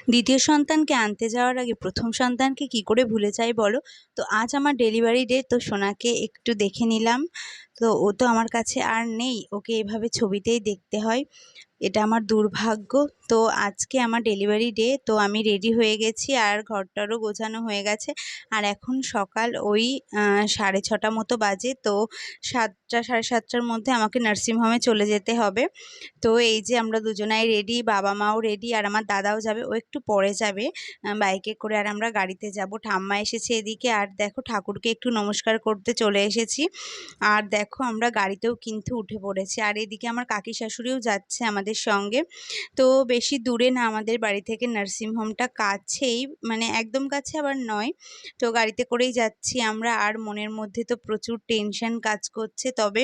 দ্বিতীয় সন্তানকে আনতে যাওয়ার আগে প্রথম সন্তানকে কি করে ভুলে যাই বলো। তো আজ আমার ডেলিভারি ডে, তো সোনাকে একটু দেখে নিলাম। তো ও তো আমার কাছে আর নেই, ওকে এভাবে ছবিতেই দেখতে হয়, এটা আমার দুর্ভাগ্য। তো আজকে আমার ডেলিভারি ডে, তো আমি রেডি হয়ে গেছি আর ঘরটারও গোছানো হয়ে গেছে। আর এখন সকাল ওই 6:30 মতো বাজে। তো 7টা 7:30টার মধ্যে আমাকে নার্সিংহোমে চলে যেতে হবে। তো এই যে আমরা দুজনাই রেডি, বাবা মাও রেডি, আর আমার দাদাও যাবে, ও একটু পরে যাবে বাইকে করে, আর আমরা গাড়িতে যাব। ঠাম্মা এসেছে এদিকে, আর দেখো ঠাকুরকে একটু নমস্কার করতে চলে এসেছি। আর দেখো আমরা গাড়িতেও কিন্তু উঠে পড়েছি, আর এদিকে আমার কাকি শাশুড়িও যাচ্ছে আমাদের সঙ্গে। তো বেশি দূরে না আমাদের বাড়ি থেকে নার্সিংহোমটা, কাছেই, মানে একদম কাছে আবার নয়। তো গাড়িতে করেই যাচ্ছি আমরা। আর মনের মধ্যে তো প্রচুর টেনশন কাজ করছে। তবে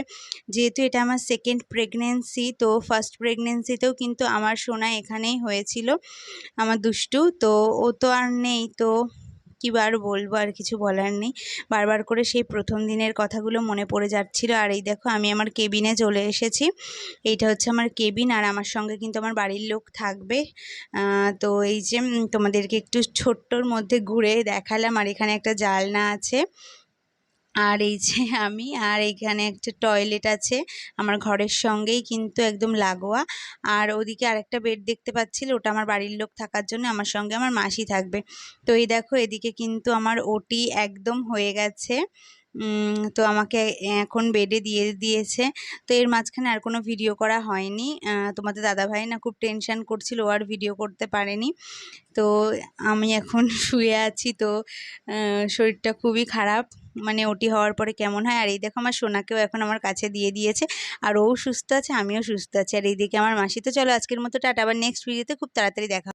যেহেতু এটা আমার সেকেন্ড প্রেগনেন্সি, তো ফার্স্ট প্রেগনেন্সিতেও কিন্তু আমার সোনা এখানেই হয়েছিল, আমার দুষ্টু। তো ও তো আর নেই, তো কি আর বলবো, আর কিছু বলার নেই। বারবার করে সেই প্রথম দিনের কথাগুলো মনে পড়ে যাচ্ছিল। আর এই দেখো আমি আমার কেবিনে চলে এসেছি। এইটা হচ্ছে আমার কেবিন, আর আমার সঙ্গে কিন্তু আমার বাড়ির লোক থাকবে। তো এই যে তোমাদেরকে একটু ছোট্টর মধ্যে ঘুরে দেখালাম। আর এখানে একটা জানলা আছে, আর এই যে আমি, আর এইখানে একটা টয়লেট আছে আমার ঘরের সঙ্গেই কিন্তু একদম লাগোয়া। আর ওদিকে আরেকটা বেড দেখতে পাচ্ছিল, ওটা আমার বাড়ির লোক থাকার জন্য, আমার সঙ্গে আমার মাসি থাকবে। তো এই দেখো এদিকে কিন্তু আমার ওটি একদম হয়ে গেছে। তো আমাকে এখন বেডে দিয়ে দিয়েছে। তো এর মাঝখানে আর কোনো ভিডিও করা হয়নি। তোমাদের দাদাভাই না খুব টেনশন করছিল, ও আর ভিডিও করতে পারেনি। তো আমি এখন শুয়ে আছি। তো শরীরটা খুবই খারাপ, মানে ওটি হওয়ার পরে কেমন হয়। আর এই দেখো আমার সোনাকেও এখন আমার কাছে দিয়ে দিয়েছে, আর ও সুস্থ আছে, আমিও সুস্থ আছি। আর এইদিকে আমার মাসি। তো চলো আজকের মতো টাটা, আবার নেক্সট ভিডিওতে খুব তাড়াতাড়ি দেখা